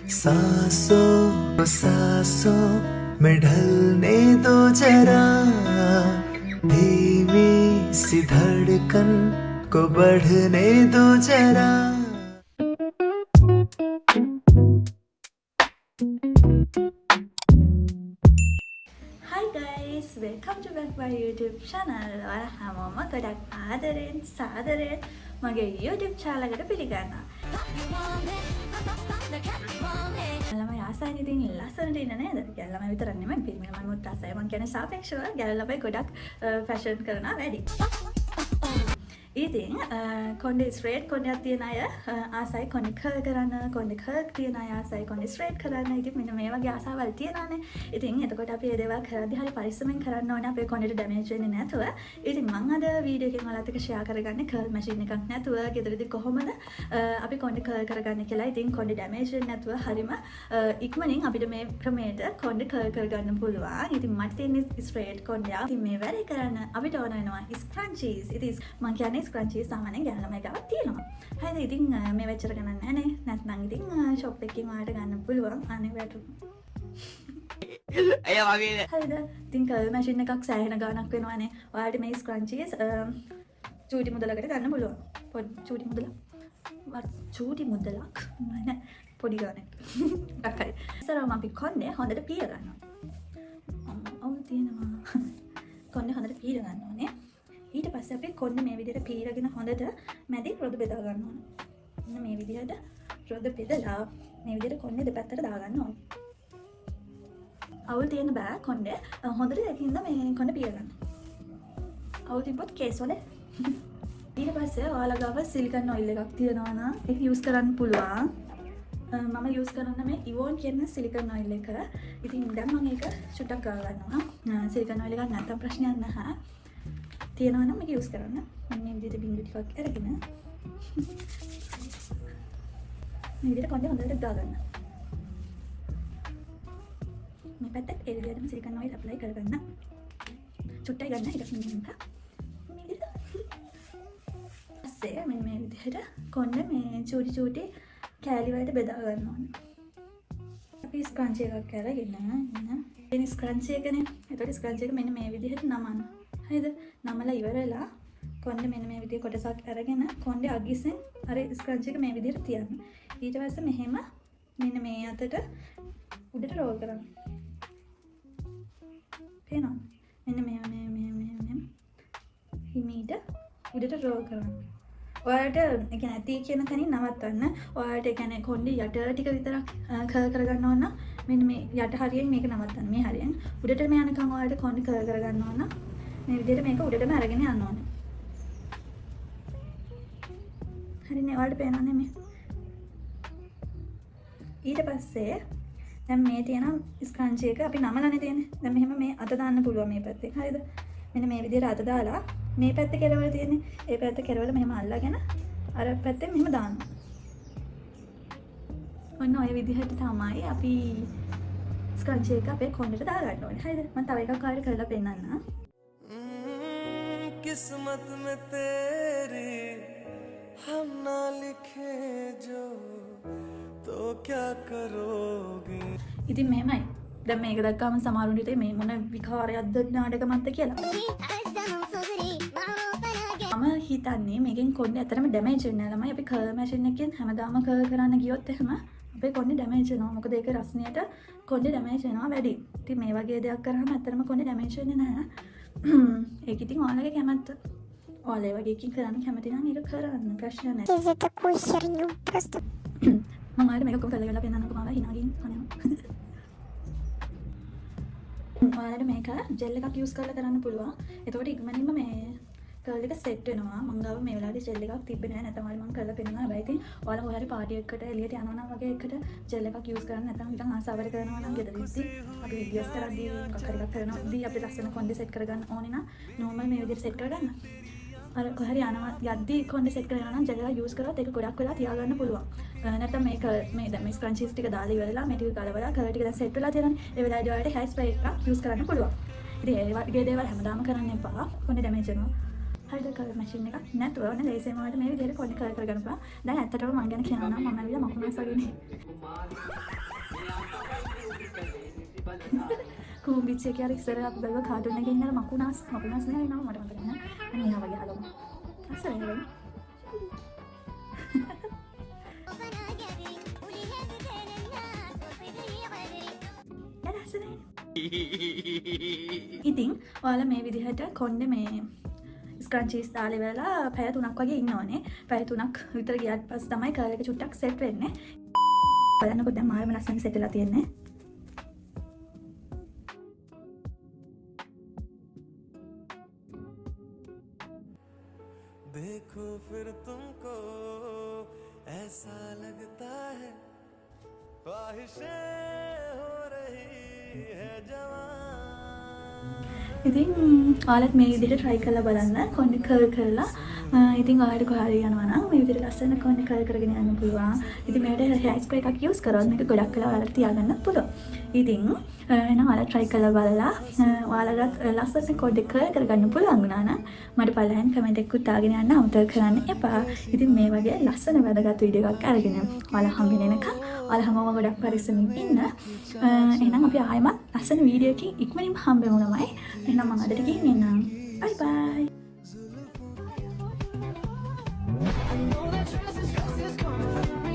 सांसों सांसों में ढलने दो जरा धीमी सी धड़कन को बढ़ने दो जरा. Hi guys, welcome to back my YouTube channel. ඔයාලා හැමෝම ගොඩක් ආදරෙන් සාදරෙන් මගේ YouTube channel එකට පිළිගන්නවා. ළමයි ආසයින් ඉතින් ලස්සනට ඉන්න නේද? ළමයි විතරක් නෙමෙයි පිරිමි ළමයිත් ආසයි. මං කියන්නේ සාපේක්ෂව ළමයි ගොඩක් ෆැෂන් කරනවා වැඩි. ඉතින් කොණ්ඩේ ස්ට්‍රේට් කොණ්ඩයක් තියෙන අය ආසයි කොණ්ඩේ කර්ල් කරන්න, කොණ්ඩේ කර්ල් තියෙන අය ආසයි කොණ්ඩේ ස්ට්‍රේට් කරන්න. ඉතින් මෙන්න මේ වගේ ආසාවල් තියෙනවානේ. ඉතින් එතකොට අපි මේ දේවල් කරද්දී හරි පරිස්සමෙන් කරන්න ඕනේ අපේ කොණ්ඩේට ඩැමේජ් වෙන්නේ නැතුව. ඉතින් මම අද වීඩියෝ එකෙන් ඔයාලත් එක්ක ෂෙයා කරගන්නේ කර්ල් මැෂින් එකක් නැතුව ගෙදරදී කොහොමද අපි කොණ්ඩේ කර්ල් කරගන්නේ කියලා. ඉතින් කොණ්ඩේ ඩැමේජ් වෙන්නේ නැතුව හරිම ඉක්මනින් අපිට මේ ක්‍රමයට කොණ්ඩේ කර්ල් කරගන්න පුළුවන්. ඉතින් මට තියෙන්නේ ස්ට්‍රේට් කොණ්ඩයක්. ඉතින් මේ වැඩේ කරන්න අපිට ඕන වෙනවා ස්ක්‍රන්චීස්. ඉතින් මම කියන්නේ ස්ක්‍රන්චීස් සාමාන්‍යයෙන් ගැන ළමයි ගාව තියෙනවා. හරිද? ඉතින් මේ වෙච්චර ගණන් නැහැ නේ. නැත්නම් ඉතින් ෂොප් එකකින් ඔයාලට ගන්න පුළුවන්. අනේ වැටු. අය වගේ හරිද? ඉතින් කර්ල් මැෂින් එකක් සෑහෙන ගාණක් වෙනවානේ. ඔයාලට මේ ස්ක්‍රන්චීස් චූටි මුදලකට ගන්න පුළුවන්. චූටි මුදලක්. චූටි මුදලක් නෑ පොඩි ගාණක්. එකක් හරි. ඉස්සරහම අපි කොණ්ඩේ හොඳට පීර ගන්නවා. ඔව් තියෙනවා. කොණ්ඩේ හොඳට පීර ගන්න ඕනේ. ඊට පස්සේ අපි කොණ්ඩේ මේ විදිහට පීරගෙන හොඳට මැදින් රොද බෙදා ගන්න ඕනේ. මෙන්න මේ විදිහට රොද බෙදලා මේ විදිහට කොණ්ඩේ දෙපැත්තට දා ගන්න ඕනේ. අවුල් තියෙන බෑ කොණ්ඩේ හොඳට දෙකින්ද මේ කොණ්ඩේ පීර ගන්න. අවුල් තිබ්බොත් කේස් වල ඊට පස්සේ ඔයාලා ගාව සිලිකන් ඔයිල් එකක් තියෙනවා නම් ඒක යූස් කරන්න පුළුවන්. මම යූස් කරන මේ ඉවෝන් කියන සිලිකන් ඔයිල් එක. ඉතින් දැන් මම ඒක චුට්ටක් ගා ගන්නවා. සිලිකන් ඔයිල් එකක් නැත්තම් ප්‍රශ්නයක් නැහැ. තියෙනවා නම් මේක යූස් කරන්න. මම මේ විදිහට බින්දු ටිකක් අරගෙන මේ විදිහට කොණ්ඩේ හොඳට දා ගන්න. මේ පැත්තට ඒ විදිහටම සිලිකන් ඔයිල් ඇප්ලයි කරගන්න. චුට්ටයි ගන්න එක මිනිහට. මේ විදිහට. පස්සේ මේ විදිහට කොණ්ඩේ මේ චූටි කෑලි වලට බෙදා ගන්න ඕනේ. අපි ස්ක්‍රන්චි එකක් අරගෙන මේ ස්ක්‍රන්චි එකනේ. ඒතකොට ස්ක්‍රන්චි එක මෙන්න මේ විදිහට නමන්න. හරිද? නමලා ඉවරලා කොණ්ඩේ මෙන්න මේ විදිහේ කොටසක් අරගෙන කොණ්ඩේ අගිසෙන් අර ස්ක්‍රන්චි එක මේ විදිහට තියන්න. ඊට පස්සේ මෙහෙම මෙන්න මේ අතට උඩට රෝල් කරන්න. පේනවද? මෙන්න මෙහෙම හිමීට උඩට රෝල් කරන්න. ඔයාලට ඒ කියන්නේ ඇති කියන තැනින් නවත්තන්න. ඔයාලට ඒ කියන්නේ කොණ්ඩේ යට ටික විතරක් කර්ල් කරගන්න ඕන නම් මෙන්න මේ යට හරියෙන් මේක නවත්තන්න. මේ හරියෙන් උඩට මේ යනකම් ඔයාලට කොණ්ඩේ කර්ල් කරගන්න ඕන නම් මේ විදිහට මේක උඩටම අරගෙන යන්න ඕනේ. හරිනේ ඔයාලට පේනවනේ මේ. ඊට පස්සේ දැන් මේ තියෙන ස්ක්‍රන්චි එක අපි නමලානේ තියෙන්නේ. දැන් මෙහෙම මේ අත දාන්න පුළුවන් මේ පැත්තේ. හරිද? මෙන්න මේ විදිහට අත දාලා මේ පැත්තේ කෙරවල තියෙන්නේ. ඒ පැත්තේ කෙරවල මෙහෙම අල්ලගෙන අර පැත්තෙන් මෙහෙම දාන්න. ඔන්න ඔය විදිහට තමයි අපි ස්ක්‍රන්චි එක අපේ කොණ්ඩේට දාගන්න ඕනේ. හරිද? මම තව එකක් ආයෙත් කරලා පෙන්නන්නම්. किस्मत में तेरी हम ना लिखे जो तो क्या करोगे. ඉතින් මෙහෙමයි. දැන් මේක දැක්කම සමහරුන්ට හිතේ මේ මොන විකාරයක්ද නාටකමක්ද කියලා. මම හිතන්නේ මේකෙන් කොණ්ඩේ ඇත්තටම ඩැමේජ් වෙන්නේ නැහැ ළමයි. අපි කර්ල් මැෂින් එකෙන් හැමදාම කර්ල් කරන්න ගියොත් එහෙම අපේ කොණ්ඩේ ඩැමේජ් වෙනවා. මොකද ඒක රස්නියට කොණ්ඩේ ඩැමේජ් වෙනවා වැඩි. ඉතින් මේ වගේ දෙයක් කරාම ඇත්තටම කොණ්ඩේ ඩැමේජ් වෙන්නේ නැහැ. ඒක ඉතින් ඔයාලගේ කැමැත්ත. ඔයාලා ඒ වගේ එකකින් කරන්න කැමති නම් ඒක කරන්න ප්‍රශ්න නැහැ. Это такую херню просто. මම ආයෙත් මේක කොහොමද කරලා පෙන්නන්නකෝ මාව හිනාගින් අනේ. ඔයාලට මේක ජෙල් එකක් යූස් කරලා කරන්න පුළුවන්. එතකොට ඉක්මනින්ම මේ කර්ල් එක සෙට් වෙනවා. මම ගාව මේ වෙලාවේ ජෙල් එකක් තිබ්බේ නැහැ. නැත්නම් මම කරලා පෙන්නනවා. හැබැයි ඉතින් ඔයාලා කොහේ හරි පාටි එකකට එළියට යනවා නම් වගේ එකට ජෙල් එකක් යූස් කරන්න නැත්නම් නිකන් ආසාවර කරනවා නම් ගෙදරදී අපි වීඩියෝස් කරද්දී මොකක් හරි එකක් කරනවාදී අපි ලස්සන කොණ්ඩේ සෙට් කරගන්න ඕනේ නම් නෝමල් මේ විදිහට සෙට් කරගන්න. අර කොහේ හරි යනවා යද්දී කොණ්ඩේ සෙට් කරනවා නම් ජෙල් එක යූස් කරොත් ඒක ගොඩක් වෙලා තියාගන්න පුළුවන්. නැත්නම් මේක මේ දැන් මේ ස්ක්‍රන්චීස් ටික දාලා ඉවරලා මේ ටික ගලවලා කර්ල් ටික දැන් සෙට් වෙලා තියෙනවානේ. ඒ වෙලාවේදී ඔයාලට හෙයාර් ස්ප්‍රේ එකක් යූස් කරන්න පුළුවන්. ඉතින් ඒ වගේ දේවල් හැමදාම කරන්න එපා. කොණ්ඩේ ඩැමේජ් වෙනවා. හරිද? කර්ල් මැෂින් එකක් නැතුව ඔන්න ලේසියෙන්ම ඔයාලට මේ විදිහට කොණ්ඩේ කර්ල් කරගන්න පුළුවන්. දැන් ඇත්තටම මම ගැන කියනවා නම් මම ඇවිල්ලා මකුණස් වගේනේ. කූඹිච්ච එක අර ඉස්සර අපි බලව කාටුන් එකේ ඉන්න මකුණාස් නේ නම මට මතක නෑ. අන්න එහා වගේ හලමු. අස්සරේ වෙන්නේ. ඉතින් ඔයාලා මේ විදිහට කොණ්ඩේ මේ ස්ක්‍රන්චීස් දාලා ඉවරලා පැය 3ක් වගේ ඉන්න ඕනේ. පැය 3ක් විතර ගියාට පස්සේ තමයි කර්ල් එක චුට්ටක් සෙට් වෙන්නේ. බලන්නකො දැන් මාරම ලස්සන සෙට් වෙලා තියෙන්නේ. देखो फिर तुमको ऐसा लगता है ख्वाहिशें हो रही है जवान. ඉතින් ඔයාලත් මේ විදිහට try කරලා බලන්න කොණ්ඩේ කර්ල් කරලා. ඉතින් ඔයාලට කොහරි යනවා නම් මේ විදිහට ලස්සන කොණ්ඩේ කර්ල් කරගෙන යන්න පුළුවන්. ඉතින් මේකට hair spray එකක් use කරොත් මේක ගොඩක් වෙලා ඔයාලට තියාගන්න පුළුවන්. ඉතින් එහෙනම් ඔයාලා try කරලා බලලා ඔයාලට ලස්සන කොණ්ඩේ කර්ල් කරගන්න පුළුවන් වුණා නම් මට පළවෙනි කමෙන්ට් එකක් දාගෙන යන්න අමතක කරන්න එපා. ඉතින් මේ වගේ ලස්සන වැදගත් වීඩියෝ එකක් අරගෙන ඔයාලා හම්බ වෙනකන් ඔයාලා හැමෝම ගොඩක් පරිස්සමින් ඉන්න. එහෙනම් අපි ආයෙමත් ලස්සන වීඩියෝ එකකින් ඉක්මනින්ම හම්බ වෙමු ළමයි. එහෙනම් මම අදට ගිහින් එන්නම්. බයි බයි. I know that stress is coming.